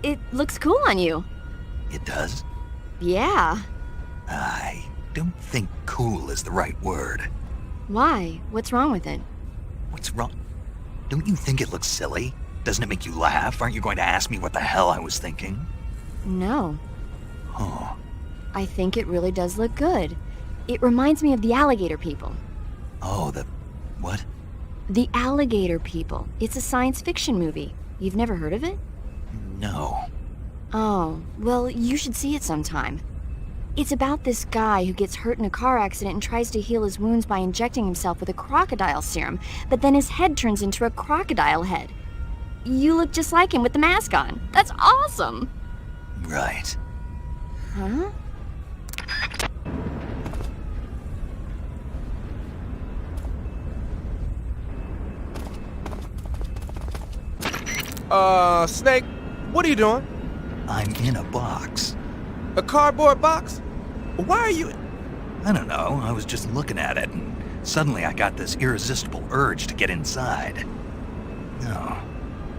It looks cool on you. It does? Yeah. I don't think cool is the right word. Why? What's wrong with it? What's wrong? Don't you think it looks silly? Doesn't it make you laugh? Aren't you going to ask me what the hell I was thinking? No. Huh. I think it really does look good. It reminds me of the alligator people. Oh, the... what? The Alligator People. It's a science fiction movie. You've never heard of it? No. Oh, well, you should see it sometime. It's about this guy who gets hurt in a car accident and tries to heal his wounds by injecting himself with a crocodile serum, but then his head turns into a crocodile head. You look just like him with the mask on. That's awesome! Right. Huh? Snake, what are you doing? I'm in a box. A cardboard box? Why are you... I don't know, I was just looking at it, and suddenly I got this irresistible urge to get inside. No,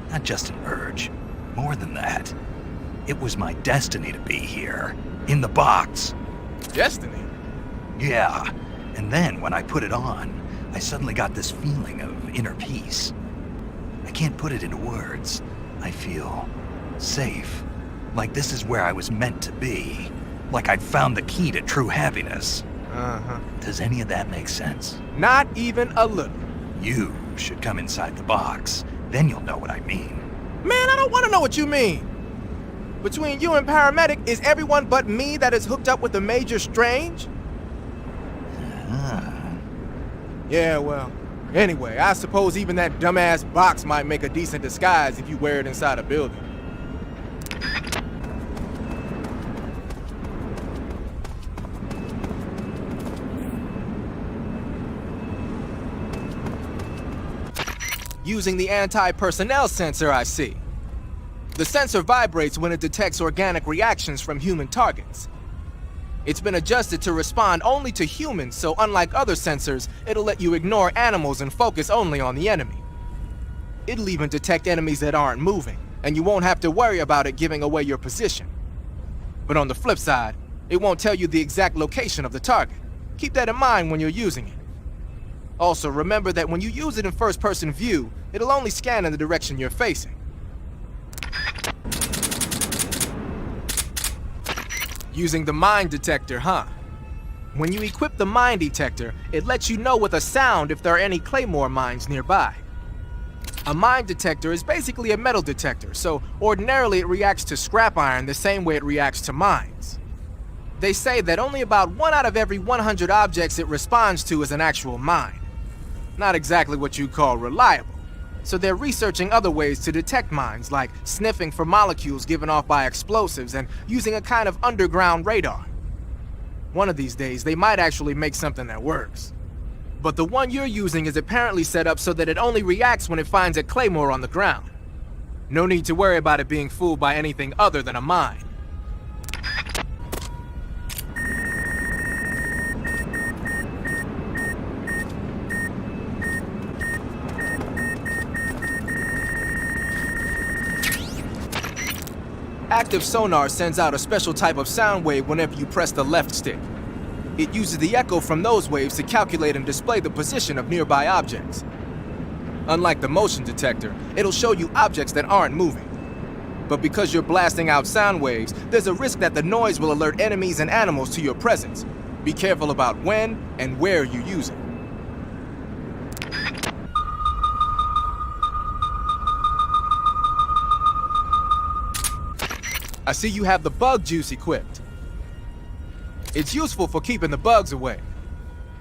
not just an urge. More than that. It was my destiny to be here. In the box. Destiny? Yeah, and then when I put it on, I suddenly got this feeling of inner peace. I can't put it into words. I feel safe. Like this is where I was meant to be. Like I'd found the key to true happiness. Uh-huh. Does any of that make sense? Not even a little. You should come inside the box. Then you'll know what I mean. Man, I don't want to know what you mean. Between you and Paramedic, is everyone but me that is hooked up with the Major Strange? Yeah, well, anyway, I suppose even that dumbass box might make a decent disguise if you wear it inside a building. Using the anti-personnel sensor, I see. The sensor vibrates when it detects organic reactions from human targets. It's been adjusted to respond only to humans, so unlike other sensors, it'll let you ignore animals and focus only on the enemy. It'll even detect enemies that aren't moving, and you won't have to worry about it giving away your position. But on the flip side, it won't tell you the exact location of the target. Keep that in mind when you're using it. Also, remember that when you use it in first-person view, it'll only scan in the direction you're facing. Using the mine detector, huh? When you equip the mine detector, it lets you know with a sound if there are any Claymore mines nearby. A mine detector is basically a metal detector, so ordinarily it reacts to scrap iron the same way it reacts to mines. They say that only about 1 out of every 100 objects it responds to is an actual mine. Not exactly what you call reliable. So they're researching other ways to detect mines, like sniffing for molecules given off by explosives and using a kind of underground radar. One of these days, they might actually make something that works. But the one you're using is apparently set up so that it only reacts when it finds a Claymore on the ground. No need to worry about it being fooled by anything other than a mine. Active sonar sends out a special type of sound wave whenever you press the left stick. It uses the echo from those waves to calculate and display the position of nearby objects. Unlike the motion detector, it'll show you objects that aren't moving. But because you're blasting out sound waves, there's a risk that the noise will alert enemies and animals to your presence. Be careful about when and where you use it. I see you have the bug juice equipped. It's useful for keeping the bugs away.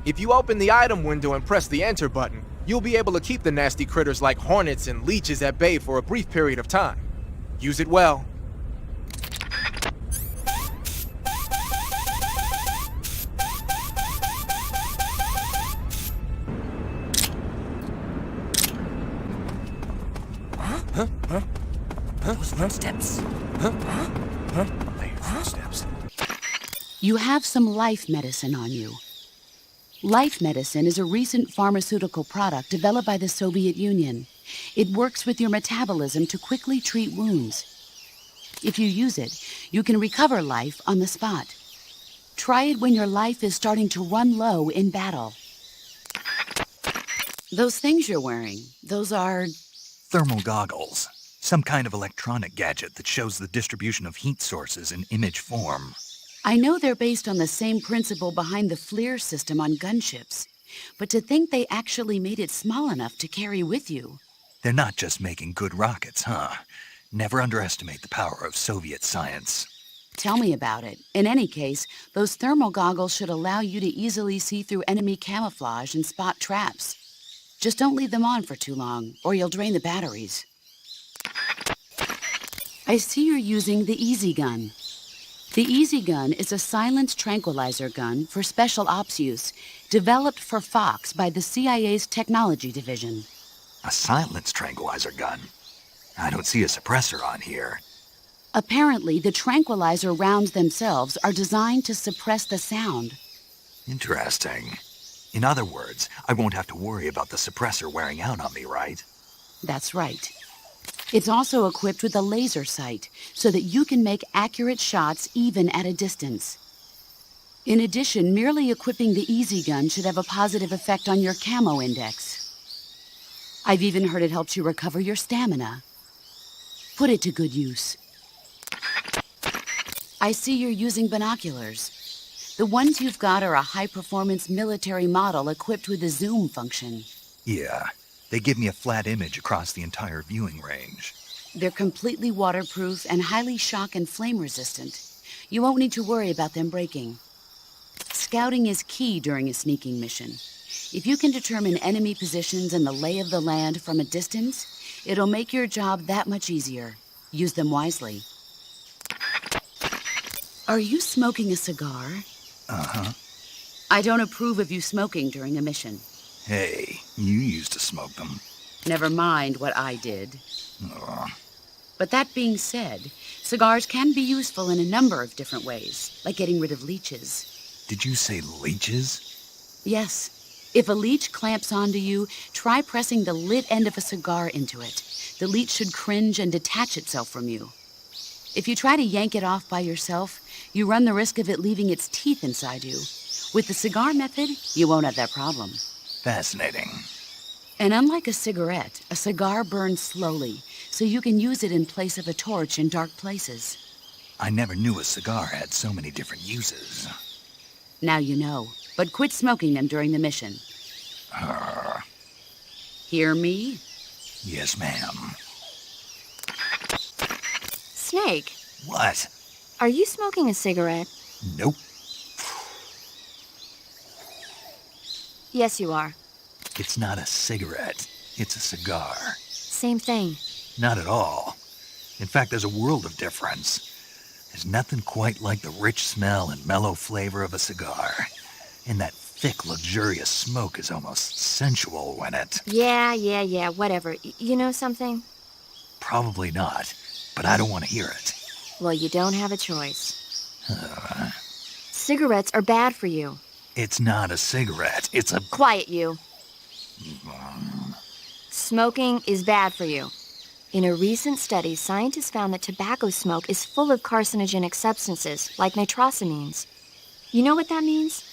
If you open the item window and press the enter button, you'll be able to keep the nasty critters like hornets and leeches at bay for a brief period of time. Use it well. Those footsteps. Footsteps. You have some life medicine on you. Life medicine is a recent pharmaceutical product developed by the Soviet Union. It works with your metabolism to quickly treat wounds. If you use it, you can recover life on the spot. Try it when your life is starting to run low in battle. Those things you're wearing, those are... Thermal goggles. Some kind of electronic gadget that shows the distribution of heat sources in image form. I know they're based on the same principle behind the FLIR system on gunships, but to think they actually made it small enough to carry with you. They're not just making good rockets, huh? Never underestimate the power of Soviet science. Tell me about it. In any case, those thermal goggles should allow you to easily see through enemy camouflage and spot traps. Just don't leave them on for too long, or you'll drain the batteries. I see you're using the Easy Gun. The Easy Gun is a silenced tranquilizer gun for special ops use, developed for Fox by the CIA's technology division. A silenced tranquilizer gun? I don't see a suppressor on here. Apparently, the tranquilizer rounds themselves are designed to suppress the sound. Interesting. In other words, I won't have to worry about the suppressor wearing out on me, right? That's right. It's also equipped with a laser sight, so that you can make accurate shots even at a distance. In addition, merely equipping the Easy Gun should have a positive effect on your camo index. I've even heard it helps you recover your stamina. Put it to good use. I see you're using binoculars. The ones you've got are a high-performance military model equipped with a zoom function. Yeah. They give me a flat image across the entire viewing range. They're completely waterproof and highly shock and flame resistant. You won't need to worry about them breaking. Scouting is key during a sneaking mission. If you can determine enemy positions and the lay of the land from a distance, it'll make your job that much easier. Use them wisely. Are you smoking a cigar? Uh-huh. I don't approve of you smoking during a mission. Hey, you used to smoke them. Never mind what I did. Ugh. But that being said, cigars can be useful in a number of different ways, like getting rid of leeches. Did you say leeches? Yes. If a leech clamps onto you, try pressing the lit end of a cigar into it. The leech should cringe and detach itself from you. If you try to yank it off by yourself, you run the risk of it leaving its teeth inside you. With the cigar method, you won't have that problem. Fascinating. And unlike a cigarette, a cigar burns slowly, so you can use it in place of a torch in dark places. I never knew a cigar had so many different uses. Now you know, but quit smoking them during the mission. Hear me? Yes, ma'am. Snake, What? are you smoking a cigarette? Nope. Yes, you are. It's not a cigarette. It's a cigar. Same thing. Not at all. In fact, there's a world of difference. There's nothing quite like the rich smell and mellow flavor of a cigar. And that thick, luxurious smoke is almost sensual when it... Yeah, whatever. You know something? Probably not, but I don't want to hear it. Well, you don't have a choice. Cigarettes are bad for you. It's not a cigarette. It's a... Quiet, you. Smoking is bad for you. In a recent study, scientists found that tobacco smoke is full of carcinogenic substances, like nitrosamines. You know what that means?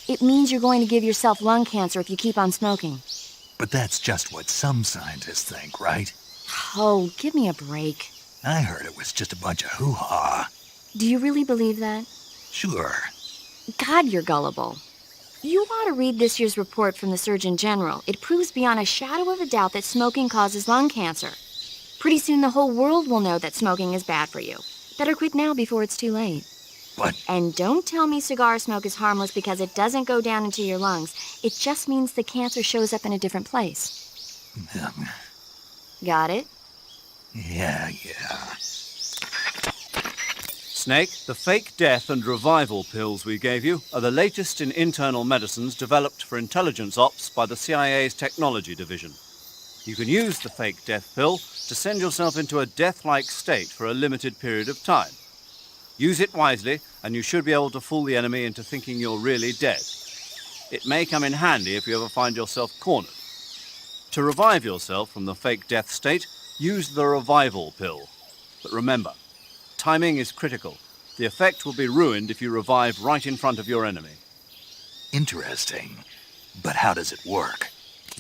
It means you're going to give yourself lung cancer if you keep on smoking. But that's just what some scientists think, right? Oh, give me a break. I heard it was just a bunch of hoo-ha. Do you really believe that? Sure. God, you're gullible. You ought to read this year's report from the Surgeon General. It proves beyond a shadow of a doubt that smoking causes lung cancer. Pretty soon the whole world will know that smoking is bad for you. Better quit now before it's too late. But... And don't tell me cigar smoke is harmless because it doesn't go down into your lungs. It just means the cancer shows up in a different place. Got it? Yeah. Snake, the fake death and revival pills we gave you are the latest in internal medicines developed for intelligence ops by the CIA's technology division. You can use the fake death pill to send yourself into a death-like state for a limited period of time. Use it wisely, and you should be able to fool the enemy into thinking you're really dead. It may come in handy if you ever find yourself cornered. To revive yourself from the fake death state, use the revival pill. But remember, timing is critical. The effect will be ruined if you revive right in front of your enemy. Interesting. But how does it work?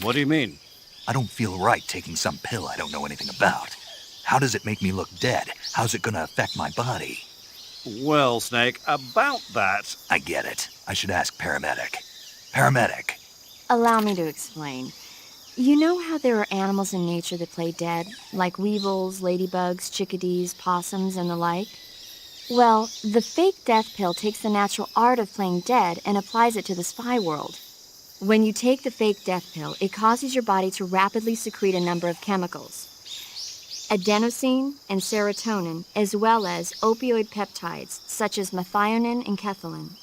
What do you mean? I don't feel right taking some pill I don't know anything about. How does it make me look dead? How's it gonna affect my body? Well, Snake, about that... I get it. I should ask paramedic. Paramedic. Allow me to explain. You know how there are animals in nature that play dead, like weevils, ladybugs, chickadees, possums, and the like? Well, the fake death pill takes the natural art of playing dead and applies it to the spy world. When you take the fake death pill, it causes your body to rapidly secrete a number of chemicals. Adenosine and serotonin, as well as opioid peptides, such as methionine and kethylene.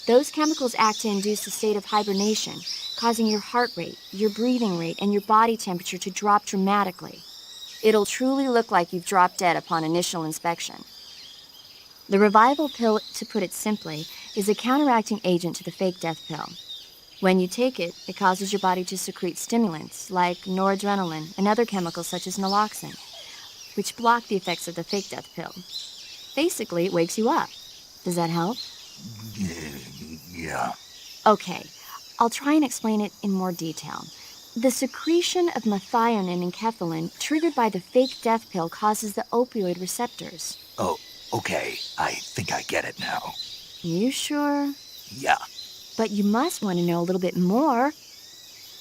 Those chemicals act to induce a state of hibernation, causing your heart rate, your breathing rate, and your body temperature to drop dramatically. It'll truly look like you've dropped dead upon initial inspection. The revival pill, to put it simply, is a counteracting agent to the fake death pill. When you take it, it causes your body to secrete stimulants like noradrenaline and other chemicals such as naloxone, which block the effects of the fake death pill. Basically, it wakes you up. Does that help? Yeah. Okay, I'll try and explain it in more detail. The secretion of methionine and kethylene triggered by the fake death pill causes the opioid receptors. Oh, okay. I think I get it now. You sure? Yeah. But you must want to know a little bit more.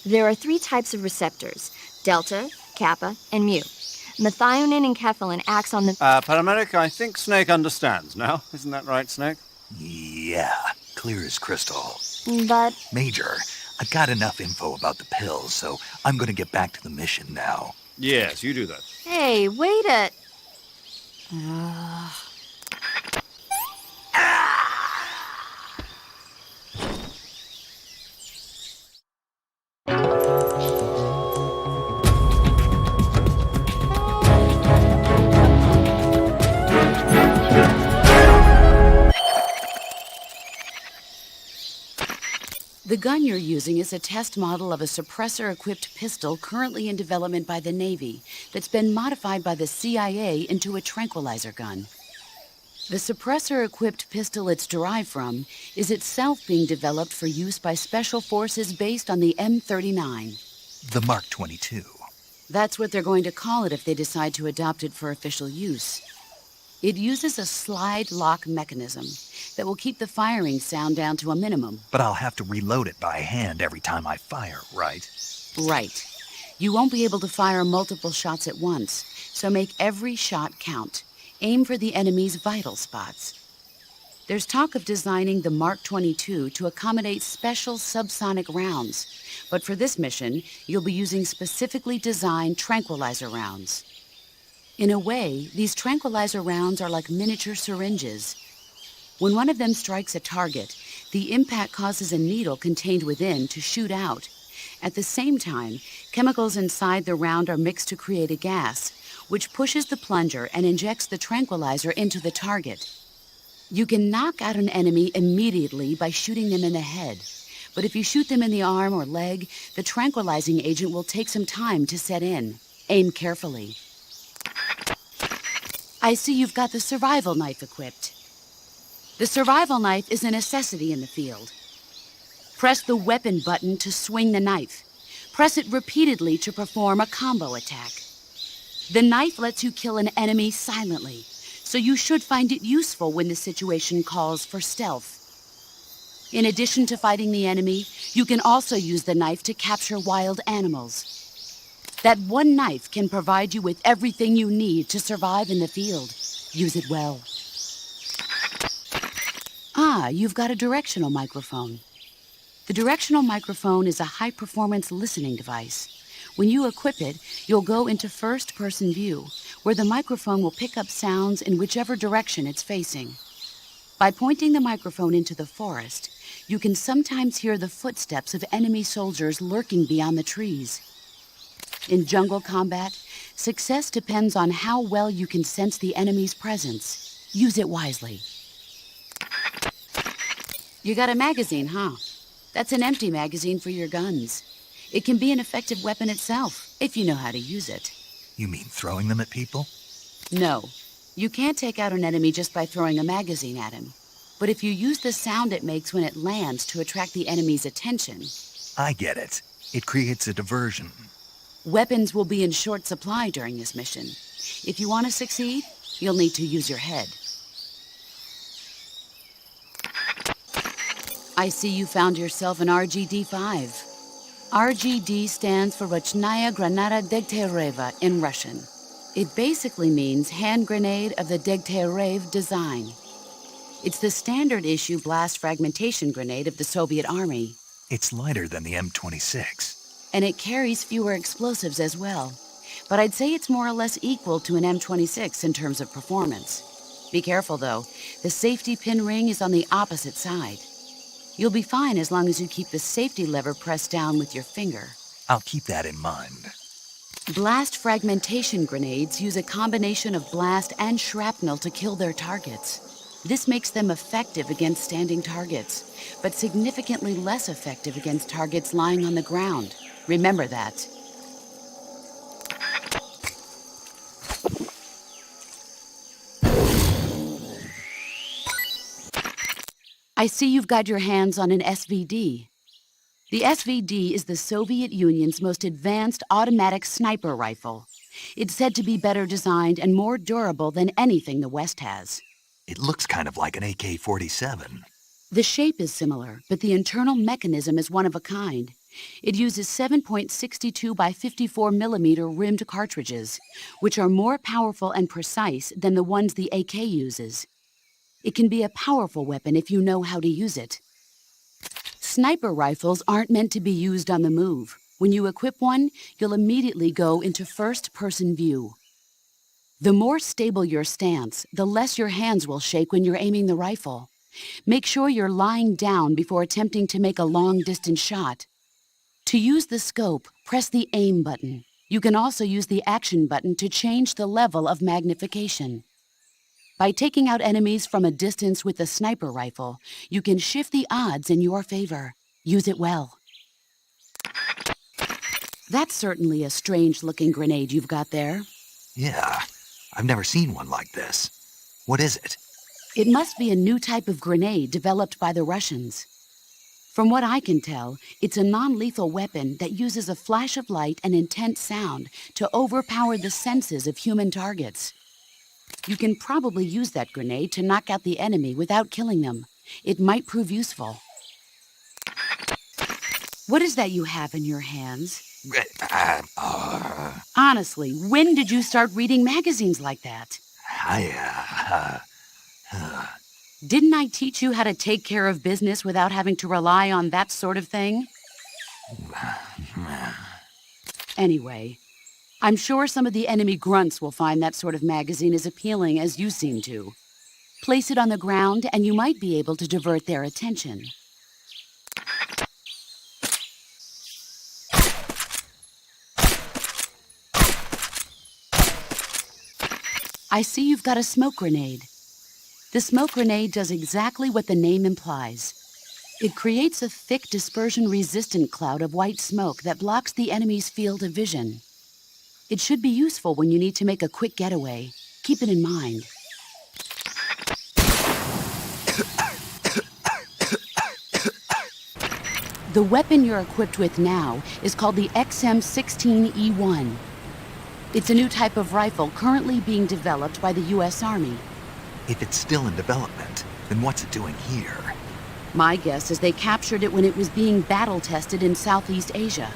There are 3 types of receptors: delta, kappa, and mu. Methionine and kethylene acts on the... Paramedic, I think Snake understands now. Isn't that right, Snake? Yeah. Clear as crystal. But... Major, I've got enough info about the pills, so I'm gonna get back to the mission now. Yes, you do that. Hey, wait a... The gun you're using is a test model of a suppressor-equipped pistol currently in development by the Navy that's been modified by the CIA into a tranquilizer gun. The suppressor-equipped pistol it's derived from is itself being developed for use by special forces based on the M39. The Mark 22. That's what they're going to call it if they decide to adopt it for official use. It uses a slide lock mechanism that will keep the firing sound down to a minimum. But I'll have to reload it by hand every time I fire, right? Right. You won't be able to fire multiple shots at once, so make every shot count. Aim for the enemy's vital spots. There's talk of designing the Mark 22 to accommodate special subsonic rounds, but for this mission, you'll be using specifically designed tranquilizer rounds. In a way, these tranquilizer rounds are like miniature syringes. When one of them strikes a target, the impact causes a needle contained within to shoot out. At the same time, chemicals inside the round are mixed to create a gas, which pushes the plunger and injects the tranquilizer into the target. You can knock out an enemy immediately by shooting them in the head, but if you shoot them in the arm or leg, the tranquilizing agent will take some time to set in. Aim carefully. I see you've got the survival knife equipped. The survival knife is a necessity in the field. Press the weapon button to swing the knife. Press it repeatedly to perform a combo attack. The knife lets you kill an enemy silently, so you should find it useful when the situation calls for stealth. In addition to fighting the enemy, you can also use the knife to capture wild animals. That one knife can provide you with everything you need to survive in the field. Use it well. Ah, you've got a directional microphone. The directional microphone is a high-performance listening device. When you equip it, you'll go into first-person view, where the microphone will pick up sounds in whichever direction it's facing. By pointing the microphone into the forest, you can sometimes hear the footsteps of enemy soldiers lurking beyond the trees. In jungle combat, success depends on how well you can sense the enemy's presence. Use it wisely. You got a magazine, huh? That's an empty magazine for your guns. It can be an effective weapon itself, if you know how to use it. You mean throwing them at people? No. You can't take out an enemy just by throwing a magazine at him. But if you use the sound it makes when it lands to attract the enemy's attention... I get it. It creates a diversion. Weapons will be in short supply during this mission. If you want to succeed, you'll need to use your head. I see you found yourself an RGD-5. RGD stands for Rochnaya Granata Degtereva in Russian. It basically means hand grenade of the Degterev design. It's the standard issue blast fragmentation grenade of the Soviet Army. It's lighter than the M26. And it carries fewer explosives as well. But I'd say it's more or less equal to an M26 in terms of performance. Be careful though, the safety pin ring is on the opposite side. You'll be fine as long as you keep the safety lever pressed down with your finger. I'll keep that in mind. Blast fragmentation grenades use a combination of blast and shrapnel to kill their targets. This makes them effective against standing targets, but significantly less effective against targets lying on the ground. Remember that. I see you've got your hands on an SVD. The SVD is the Soviet Union's most advanced automatic sniper rifle. It's said to be better designed and more durable than anything the West has. It looks kind of like an AK-47. The shape is similar, but the internal mechanism is one of a kind. It uses 7.62 by 54 millimeter rimmed cartridges, which are more powerful and precise than the ones the AK uses. It can be a powerful weapon if you know how to use it. Sniper rifles aren't meant to be used on the move. When you equip one, you'll immediately go into first-person view. The more stable your stance, the less your hands will shake when you're aiming the rifle. Make sure you're lying down before attempting to make a long-distance shot. To use the scope, press the aim button. You can also use the action button to change the level of magnification. By taking out enemies from a distance with the sniper rifle, you can shift the odds in your favor. Use it well. That's certainly a strange-looking grenade you've got there. Yeah, I've never seen one like this. What is it? It must be a new type of grenade developed by the Russians. From what I can tell, it's a non-lethal weapon that uses a flash of light and intense sound to overpower the senses of human targets. You can probably use that grenade to knock out the enemy without killing them. It might prove useful. What is that you have in your hands? Honestly, when did you start reading magazines like that? Didn't I teach you how to take care of business without having to rely on that sort of thing? Anyway, I'm sure some of the enemy grunts will find that sort of magazine as appealing as you seem to. Place it on the ground and you might be able to divert their attention. I see you've got a smoke grenade. The smoke grenade does exactly what the name implies. It creates a thick dispersion-resistant cloud of white smoke that blocks the enemy's field of vision. It should be useful when you need to make a quick getaway. Keep it in mind. The weapon you're equipped with now is called the XM16E1. It's a new type of rifle currently being developed by the U.S. Army. If it's still in development, then what's it doing here? My guess is they captured it when it was being battle-tested in Southeast Asia.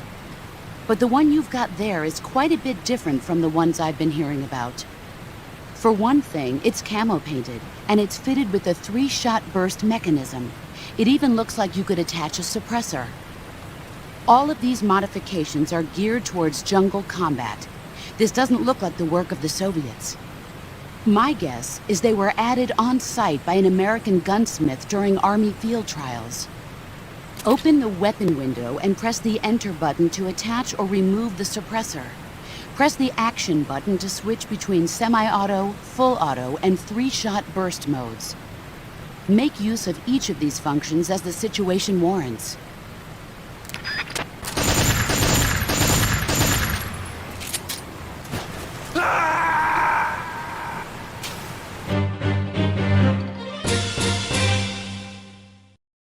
But the one you've got there is quite a bit different from the ones I've been hearing about. For one thing, it's camo-painted, and it's fitted with a 3-shot burst mechanism. It even looks like you could attach a suppressor. All of these modifications are geared towards jungle combat. This doesn't look like the work of the Soviets. My guess is they were added on site by an American gunsmith during Army field trials. Open the weapon window and press the Enter button to attach or remove the suppressor. Press the Action button to switch between semi-auto, full auto, and 3-shot burst modes. Make use of each of these functions as the situation warrants. Ah!